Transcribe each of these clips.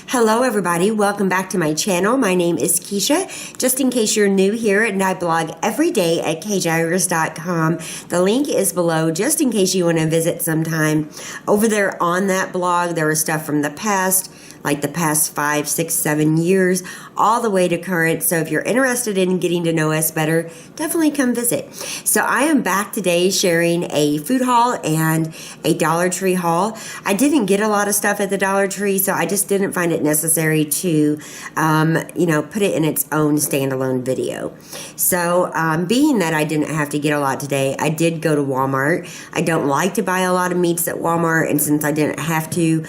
Hello everybody, welcome back to my channel. My name is Kisha. Just in case you're new here, and I blog every day at kjaggers.com. The link is below just in case you want to visit sometime. Over there on that blog, there is stuff from the past, like the past 5, 6, 7 years, all the way to current. So if you're interested in getting to know us better, definitely come visit. So I am back today sharing a food haul and a Dollar Tree haul. I didn't get a lot of stuff at the Dollar Tree, so I just didn't find it necessary to, put it in its own standalone video. So being that I didn't have to get a lot today, I did go to Walmart. I don't like to buy a lot of meats at Walmart, and since I didn't have to,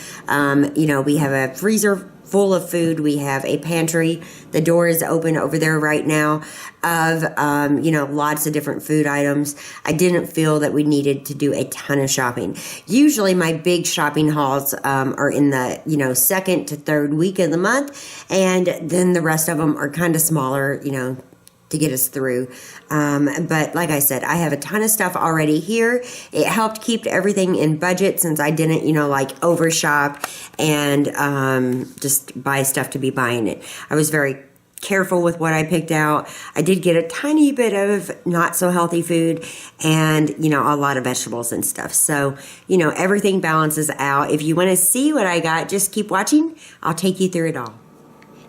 we have a freezer full of food. We have a pantry. The door is open over there right now of, lots of different food items. I didn't feel that we needed to do a ton of shopping. Usually my big shopping hauls are in the, second to third week of the month. And then the rest of them are kind of smaller, to get us through. But like I said, I have a ton of stuff already here. It helped keep everything in budget since I didn't, overshop and just buy stuff to be buying it. I was very careful with what I picked out. I did get a tiny bit of not so healthy food and, a lot of vegetables and stuff. So, everything balances out. If you want to see what I got, just keep watching. I'll take you through it all.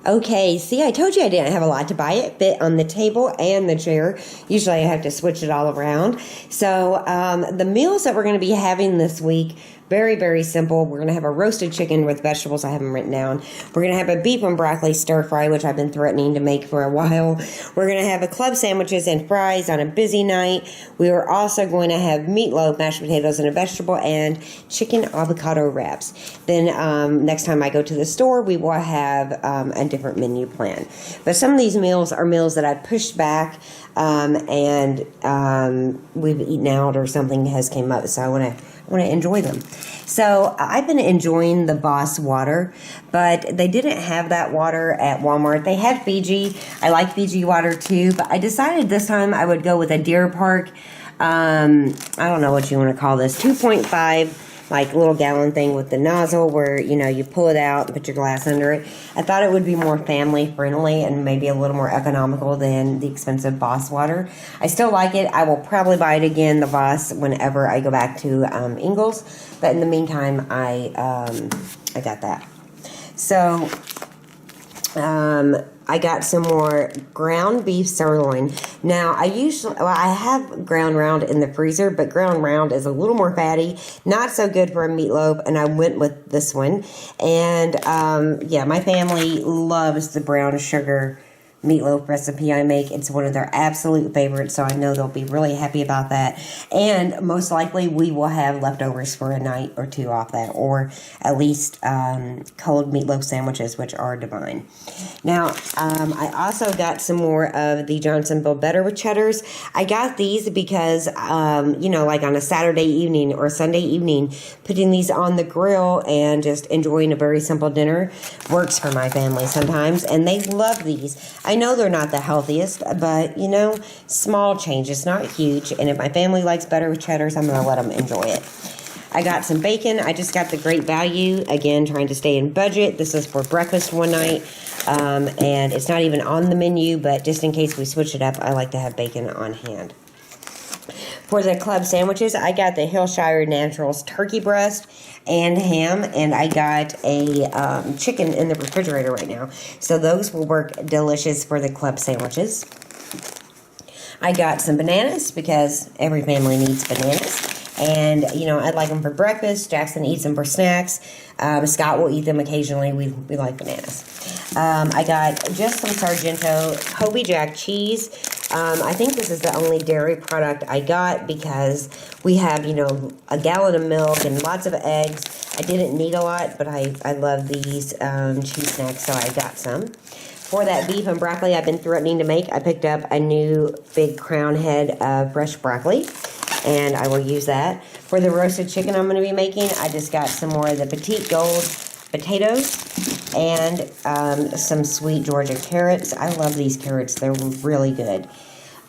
Okay, see, I told you I didn't have a lot to buy. It fit on the table and the chair. Usually I have to switch it all around. So the meals that we're going to be having this week, very, very simple. We're going to have a roasted chicken with vegetables. I have them written down. We're going to have a beef and broccoli stir fry, which I've been threatening to make for a while. We're going to have a club sandwiches and fries on a busy night. We are also going to have meatloaf, mashed potatoes, and a vegetable, and chicken avocado wraps. Then next time I go to the store, we will have a different menu plan. But some of these meals are meals that I've pushed back and we've eaten out or something has came up, so I want to enjoy them. So I've been enjoying the Boss water, but they didn't have that water at Walmart. They had Fiji. I like Fiji water too, but I decided this time I would go with a Deer Park, I don't know what you want to call this, 2.5 like little gallon thing with the nozzle where, you pull it out and put your glass under it. I thought it would be more family friendly and maybe a little more economical than the expensive Boss water. I still like it. I will probably buy it again, the Boss, whenever I go back to Ingles. But in the meantime, I got that. So, I got some more ground beef sirloin. Now, I have ground round in the freezer, but ground round is a little more fatty, not so good for a meatloaf, and I went with this one. And, my family loves the brown sugar meatloaf recipe I make. It's one of their absolute favorites, so I know they'll be really happy about that. And most likely we will have leftovers for a night or two off that, or at least cold meatloaf sandwiches, which are divine. Now, I also got some more of the Johnsonville Better with Cheddars. I got these because, like on a Saturday evening or Sunday evening, putting these on the grill and just enjoying a very simple dinner works for my family sometimes, and they love these. I know they're not the healthiest, but, small changes, not huge. And if my family likes Better with Cheddars, I'm going to let them enjoy it. I got some bacon. I just got the Great Value. Again, trying to stay in budget. This is for breakfast one night. And it's not even on the menu, but just in case we switch it up, I like to have bacon on hand. For the club sandwiches, I got the Hillshire Naturals turkey breast and ham, and I got a chicken in the refrigerator right now. So those will work delicious for the club sandwiches. I got some bananas because every family needs bananas. And, I'd like them for breakfast. Jackson eats them for snacks. Scott will eat them occasionally. We like bananas. I got just some Sargento Kobe Jack cheese. I think this is the only dairy product I got because we have, a gallon of milk and lots of eggs. I didn't need a lot, but I love these cheese snacks, so I got some. For that beef and broccoli I've been threatening to make, I picked up a new big crown head of fresh broccoli, and I will use that. For the roasted chicken I'm going to be making, I just got some more of the Petite Gold potatoes and some sweet Georgia carrots. I love these carrots. They're really good.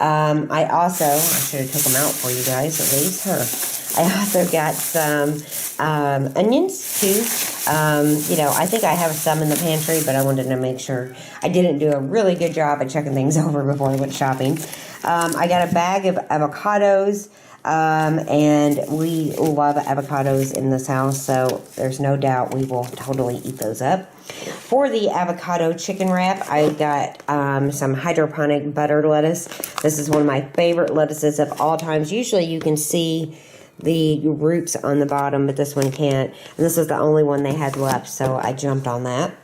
I should have took them out for you guys at least, huh? I also got some onions too. You know, I think I have some in the pantry, but I wanted to make sure. I didn't do a really good job at checking things over before I went shopping. I got a bag of avocados. And we love avocados in this house, so there's no doubt we will totally eat those up. For the avocado chicken wrap, I got some hydroponic buttered lettuce. This is one of my favorite lettuces of all times. Usually you can see the roots on the bottom, but this one can't. And this was the only one they had left, so I jumped on that.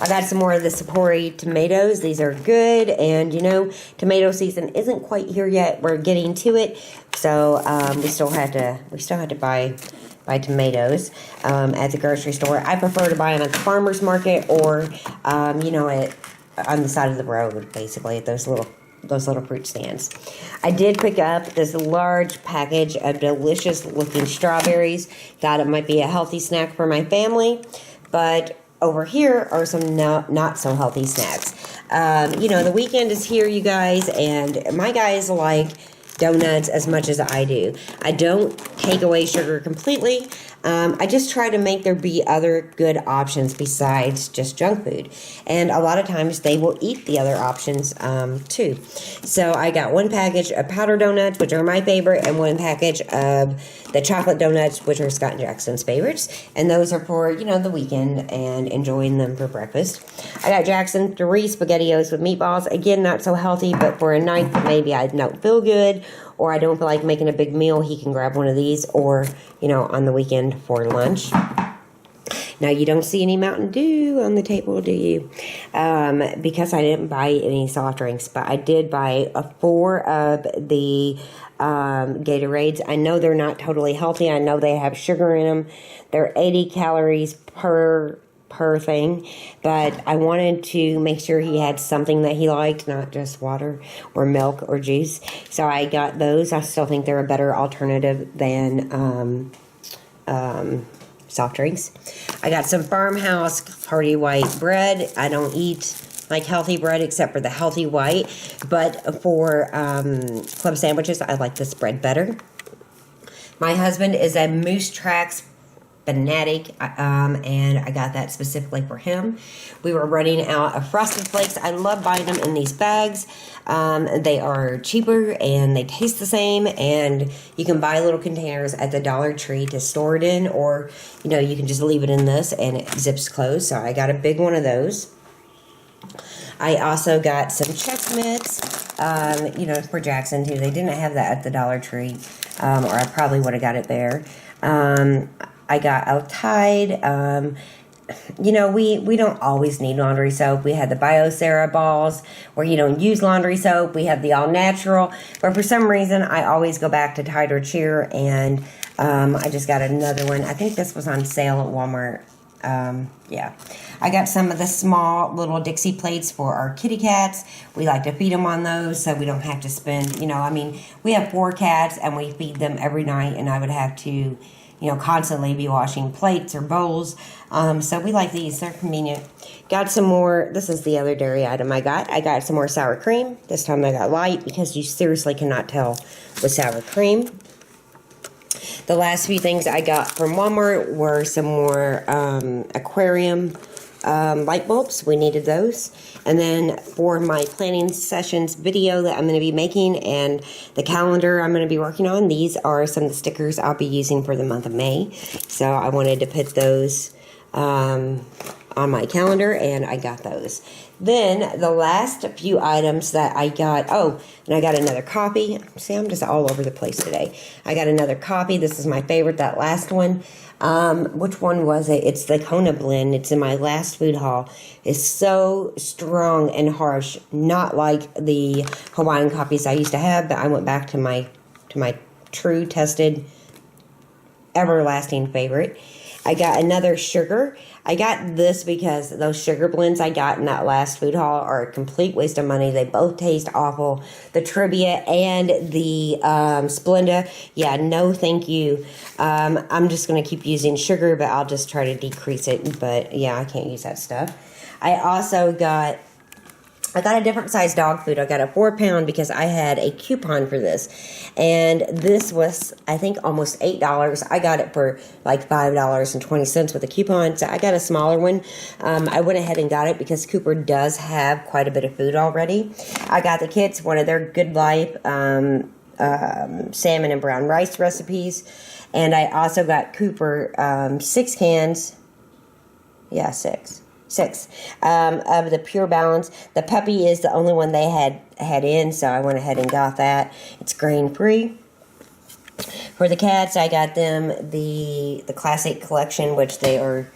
I got some more of the Sapori tomatoes. These are good, and you know, tomato season isn't quite here yet. We're getting to it, so we still had to buy tomatoes at the grocery store. I prefer to buy them at the farmer's market or you know, on the side of the road, basically at those little fruit stands. I did pick up this large package of delicious looking strawberries. Thought it might be a healthy snack for my family, but over here are some not so healthy snacks. You know, the weekend is here, you guys, and my guys like donuts as much as I do. I don't take away sugar completely. I just try to make there be other good options besides just junk food. And a lot of times they will eat the other options too. So I got one package of powdered donuts, which are my favorite, and one package of the chocolate donuts, which are Scott and Jackson's favorites. And those are for, you know, the weekend and enjoying them for breakfast. I got Jackson 3 SpaghettiOs with meatballs. Again, not so healthy, but for a night that maybe I don't feel good or I don't feel like making a big meal, he can grab one of these, or, you know, on the weekend for lunch. Now, you don't see any Mountain Dew on the table, do you? Because I didn't buy any soft drinks, but I did buy 4 of the Gatorades. I know they're not totally healthy. I know they have sugar in them. They're 80 calories per thing, but I wanted to make sure he had something that he liked, not just water or milk or juice. So I got those. I still think they're a better alternative than soft drinks. I got some Farmhouse Hearty White bread. I don't eat like healthy bread except for the healthy white, but for club sandwiches, I like this bread better. My husband is a Moose Tracks fanatic, and I got that specifically for him. We were running out of Frosted Flakes. I love buying them in these bags. They are cheaper and they taste the same, and you can buy little containers at the Dollar Tree to store it in, or you know, you can just leave it in this and it zips closed. So I got a big one of those. I also got some Chex Mix, you know, for Jackson too. They didn't have that at the Dollar Tree, or I probably would have got it there. I got a Tide. You know, we don't always need laundry soap. We had the Biocera balls where you don't use laundry soap. We have the all natural, but for some reason I always go back to Tide or Cheer, and I just got another one. I think this was on sale at Walmart. Yeah, I got some of the small little Dixie plates for our kitty cats. We like to feed them on those so we don't have to spend, you know, I mean, we have 4 cats and we feed them every night, and I would have to, you know, constantly be washing plates or bowls. So we like these. They're convenient. Got some more. This is the other dairy item I got. I got some more sour cream. This time I got light because you seriously cannot tell with sour cream. The last few things I got from Walmart were some more aquarium light bulbs. We needed those. And then for my planning sessions video that I'm going to be making and the calendar I'm going to be working on, these are some of the stickers I'll be using for the month of May. So I wanted to put those on my calendar, and I got those. Then the last few items that I got, oh, and I got another coffee. See, I'm just all over the place today. I got another coffee. This is my favorite, that last one. Which one was it? It's the Kona blend. It's in my last food haul. It's so strong and harsh, not like the Hawaiian coffees I used to have, but I went back to my true tested everlasting favorite. I got another sugar. I got this because those sugar blends I got in that last food haul are a complete waste of money. They both taste awful. The Trivia and the Splenda, yeah, no thank you. I'm just going to keep using sugar, but I'll just try to decrease it. But yeah, I can't use that stuff. I also got I got a different size dog food. I got a 4-pound because I had a coupon for this. And this was, I think, almost $8. I got it for like $5.20 with a coupon. So I got a smaller one. I went ahead and got it because Cooper does have quite a bit of food already. I got the kids one of their Good Life salmon and brown rice recipes. And I also got Cooper 6 cans. Yeah, six of the Pure Balance. The puppy is the only one they had in, so I went ahead and got that. It's grain free. For the cats, I got them the classic collection, which they are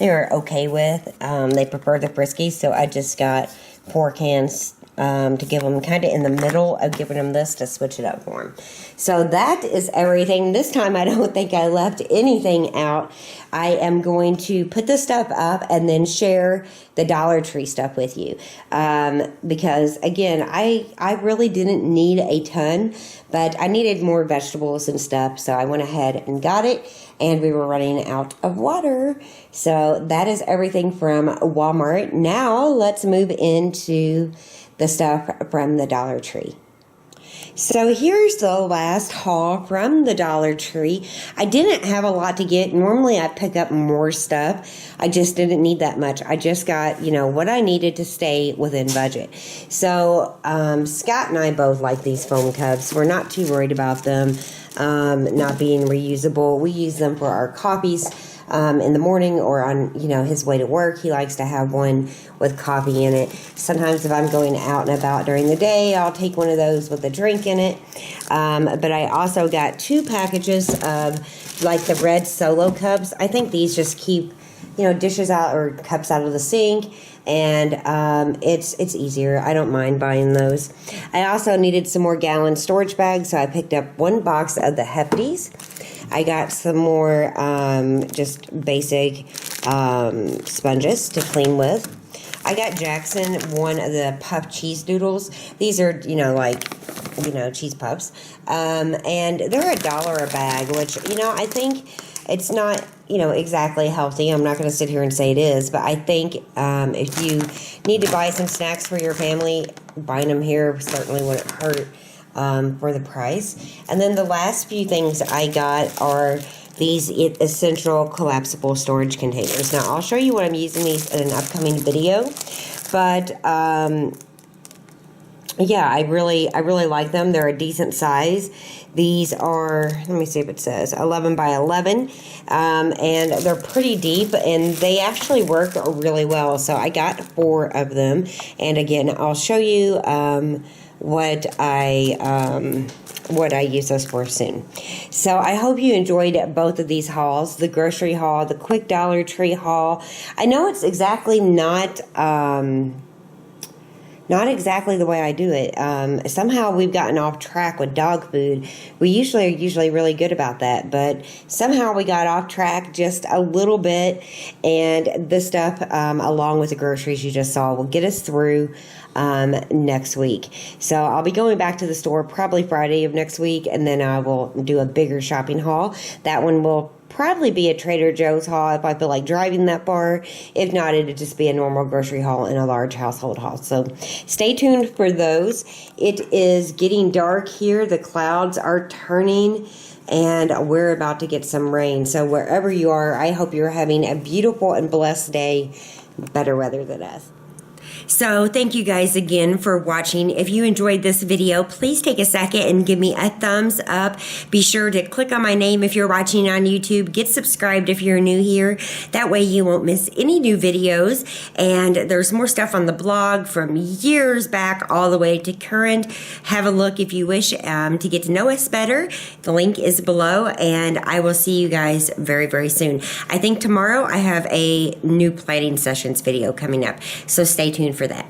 okay with. They prefer the Friskies, so I just got 4 cans to give them kind of in the middle of giving them this to switch it up for them. So that is everything. This time I don't think I left anything out. I am going to put this stuff up and then share the Dollar Tree stuff with you. Because again, I really didn't need a ton, but I needed more vegetables and stuff. So I went ahead and got it, and we were running out of water. So that is everything from Walmart. Now let's move into the stuff from the Dollar Tree. So here's the last haul from the Dollar Tree. I didn't have a lot to get. Normally I pick up more stuff. I just didn't need that much. I just got, what I needed to stay within budget. So Scott and I both like these foam cups. We're not too worried about them not being reusable. We use them for our coffees in the morning or on, his way to work. He likes to have one with coffee in it. Sometimes if I'm going out and about during the day, I'll take one of those with a drink in it. But I also got 2 packages of like the red Solo cups. I think these just keep, dishes out or cups out of the sink. And it's easier. I don't mind buying those. I also needed some more gallon storage bags, so I picked up 1 box of the Hefties. I got some more just basic sponges to clean with. I got Jackson one of the puff cheese doodles. These are, cheese puffs. And they're $1 a bag, which, I think it's not, exactly healthy. I'm not going to sit here and say it is, but I think if you need to buy some snacks for your family, buying them here certainly wouldn't hurt for the price. And then the last few things I got are these essential collapsible storage containers. Now, I'll show you what I'm using these in an upcoming video, but yeah, I really like them. They're a decent size. These are, let me see if it says 11 by 11, and they're pretty deep, and they actually work really well. So I got 4 of them, and again, I'll show you what I use those for soon. So I hope you enjoyed both of these hauls, the grocery haul, the quick Dollar Tree haul. I know it's exactly not exactly the way I do it. Somehow we've gotten off track with dog food. We are usually really good about that, but somehow we got off track just a little bit, and this stuff, along with the groceries you just saw, will get us through next week. So I'll be going back to the store probably Friday of next week, and then I will do a bigger shopping haul. That one will probably be a Trader Joe's haul if I feel like driving that far. If not, it'd just be a normal grocery haul and a large household haul. So stay tuned for those. It is getting dark here. The clouds are turning, and we're about to get some rain. So wherever you are, I hope you're having a beautiful and blessed day. Better weather than us. So thank you guys again for watching. If you enjoyed this video, please take a second and give me a thumbs up. Be sure to click on my name if you're watching on YouTube. Get subscribed if you're new here. That way you won't miss any new videos. And there's more stuff on the blog from years back all the way to current. Have a look if you wish to get to know us better. The link is below, and I will see you guys very, very soon. I think tomorrow I have a new planning sessions video coming up, so stay tuned for that.